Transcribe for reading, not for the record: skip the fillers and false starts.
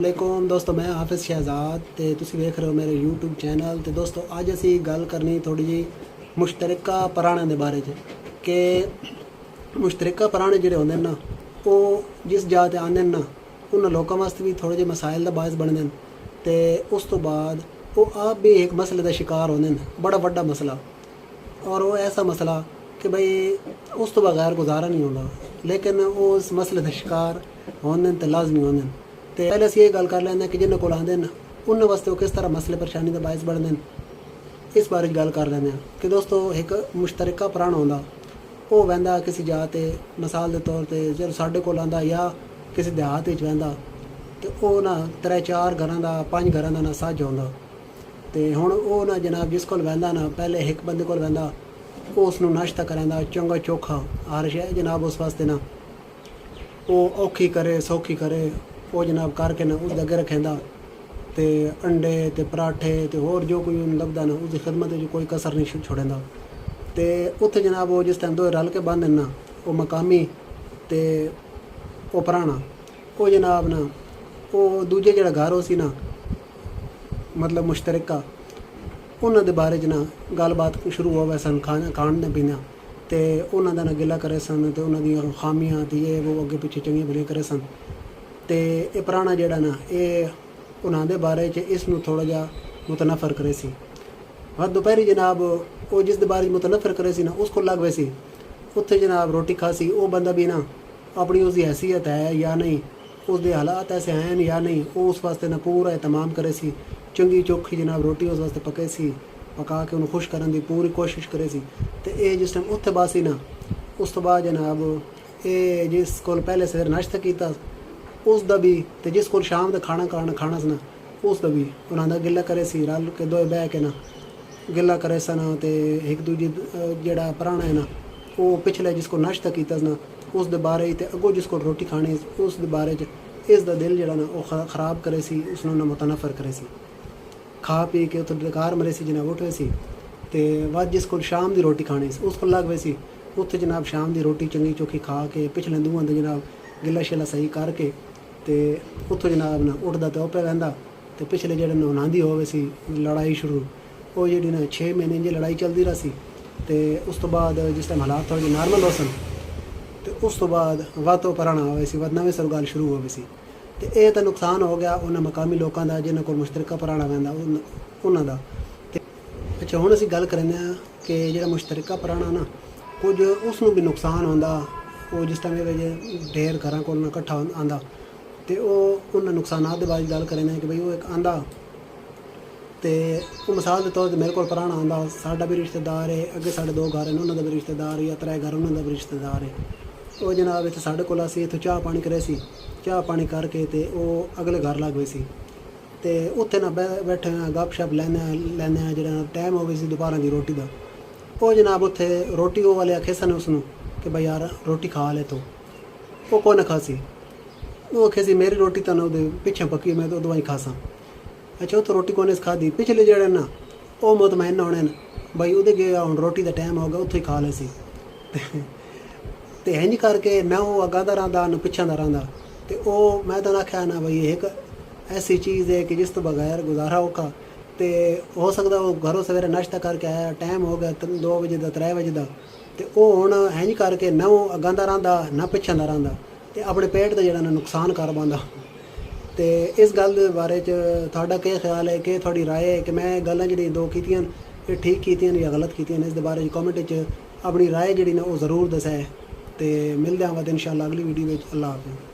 वालेकुम दोस्तों, मैं हाफिज़ शहजाद ते तुसी वेख रहे हो मेरे यूट्यूब चैनल। तो दोस्तों अज असी गल करनी थोड़ी जी मुश्तरका पराणें दे बारे च कि मुश्तरका पराणे जिहड़े होंदे ना वो जिस जात आंदे ना उन्हां लोकां वास्ते भी थोड़े जे मसाइल दा बायस बनदे न ते उस तो बाद वो आप भी एक मसले का शिकार होंदे न, बड़ा वड्डा मसला। और वो ऐसा मसला कि भाई उस तो बगैर गुजारा नहीं होंदा, लेकिन वो उस मसले का शिकार होंदे ते लाजमी होंदे। तो पहले अस ये गल कर लेंगे कि जिन्होंने कोल आंदे न उन्होंने वास्ते किस तरह मसले परेशानी का बायस बनते हैं, इस बारे गल कर लेंगे कि दोस्तों एक मुश्तरका पराना होंदा वो वहदा किसी जात मिसाल के तौर पर जो साढ़े कोल आंदा या किसी देहात वहदा तो वह ना 3-4 घरों का 5 घरों का ना सज होंदा। तो हुण वो ना जनाब जिस कोल वहदा ना पहले एक बंदे कोल वहदा वो उसनूं नाश्ता करांदा चंगा चोखा हर शय जनाब उस वास्ते ना वो औखी करे सौखी करे वो जनाब करके ना उस अगे रखेंदा ते अंडे ते पराठे ते होर जो कोई लगदा ना उसकी खिदमत कोई कसर नहीं छोड़ेंदा। ते उत्थे जनाब वो जिस टाइम दो रल के बंद ना वो मकामी ते वो पराना वो जनाब ना वो दूजे जिहड़ा घर हो सी ना मतलब मुश्तरका उन्हां दे बारे च ना गलबात शुरू होवे सन खाण पीना ते उन्हां दा ना गिला करे सन ते उन्हां दी खामियां ते ये वो अगे पिछे चंगी भली करे सन। तो ये पुराना जोड़ा ना ये उन्होंने दे बारे च इसनूं थोड़ा जा मुतनफर करे सी। हर दोपहरी जनाब वो जिस दे बारे च मुतनफर करे सी ना उसको लग वैसी उत्थे जनाब रोटी खासी वो बंदा भी ना अपनी उसकी हैसियत है या नहीं उसके हालात ऐसे हैं या नहीं वो उस वास्ते ना पूरा एहतमाम करे सी, चंगी चोखी जनाब रोटी उस वास्ते पके सी, पका के उन्हें खुश करने की पूरी कोशिश करे सी। तो ये जिस टाइम उत्थे बासी ना उस तो बाद जनाब ये जिस को पहले सवेर नाश्ता किया उसका भी तो जिस को शाम का खाना सन उसका भी उन्होंने गिला करे सी, रल के दोए बह के ना गिला करे सन। तो एक दूजे जड़ा पुराना है ना वो पिछले जिसको नाश्ता किया ना उस दे बारे ते अगों जिसको रोटी खानी उस दे बारे इसका दिल जड़ा ना वो खराब करे सी, उसनों ना मुतनफर करे सी। खा पी के उत्थे बेकार मरे सी जनाब उठ सी ते वह जिसको शाम की रोटी खानी उसको लग वे सी उत्थे जनाब शाम की रोटी चंगी चोखी खा के पिछले दूहां दे जनाब गिला शिला सही करके तो उत्थों जनाब ना उठदा तो पे वहदा तो पिछले जेह्ड़े नौनांदी होवे सी लड़ाई शुरू वो जी ना 6 महीने जी लड़ाई चलती रहा सी। तो उस तो बाद जिस टाइम हालात थोड़े नॉर्मल हो सन तो उस तो बाद वह तो पुराना होवे सी वह नवें सर गल शुरू होवे सी। तो ये तो नुकसान हो गया उन्होंने मकामी लोगों का जिन्होंने को मुश्तरका पुराना वहदा उन्हों का। अच्छा हुण असीं गल करने कि जो मुश्तरका पुराना ना कुछ उसनूं भी नुकसान होंदा वो जिस टाइम ढेर घर को इकट्ठा आंदा तो उन्हें नुकसानात के बारे गल करें कि भाई वो एक आंदा तो वो मिसाल के तौर पर मेरे को पुराना आंदा साडा भी रिश्तेदार है अगे साढ़े 2 घर हैं उन्होंने भी रिश्तेदार या 3 घर उन्होंने भी रिश्तेदार है। वो जनाब इतने साढ़े को असी इतों चाह पानी करे सी, चाह पानी करके तो वो अगले घर लग गए सी तो उत्थे ना बैठे गप शप लैने जो टाइम हो गई सी दोपहर की रोटी का। वो जनाब उत्थे रोटी वो वाले आखे सन उसनों कि भाई यार रोटी खा ले तो वो कौन खासी वो आखे सी मेरी रोटी तो ना पिछे पक्की मैं तो दवाई खासा। अच्छा वो तो रोटी कौन खाधी पिछले जड़े ना वो मुतमैन होने भाई वो गया हूँ रोटी का टाइम हो गया उत्थे ही खा ले सी। तो इंज करके ना वो अगा का रहा ना पिछा का रहा तो वो मैं तो आख्या ना भाई एक ऐसी चीज़ है कि जिस तो बगैर गुजारा औखा। तो हो सकता वो घरों सवेरे नाश्ता करके आया टाइम हो गया 2 बजे का 3 बजे का तो वो हुण इंज करके ना वो अगा का रहा ना पिछा का रहा तो अपने पेट का जो नुकसान कर पाता। तो इस गल के बारे थोड़ा क्या ख्याल है कि थोड़ी राय है कि मैं गल्लां जी 2 कीतियां ये ठीक कीतियां या गलत कीतियां इस बारे कॉमेंट अपनी राय जी ना वो जरूर दस्सै। तो मिलते हैं इंशाअल्लाह अगली वीडियो में। अल्लाह हाफिज़।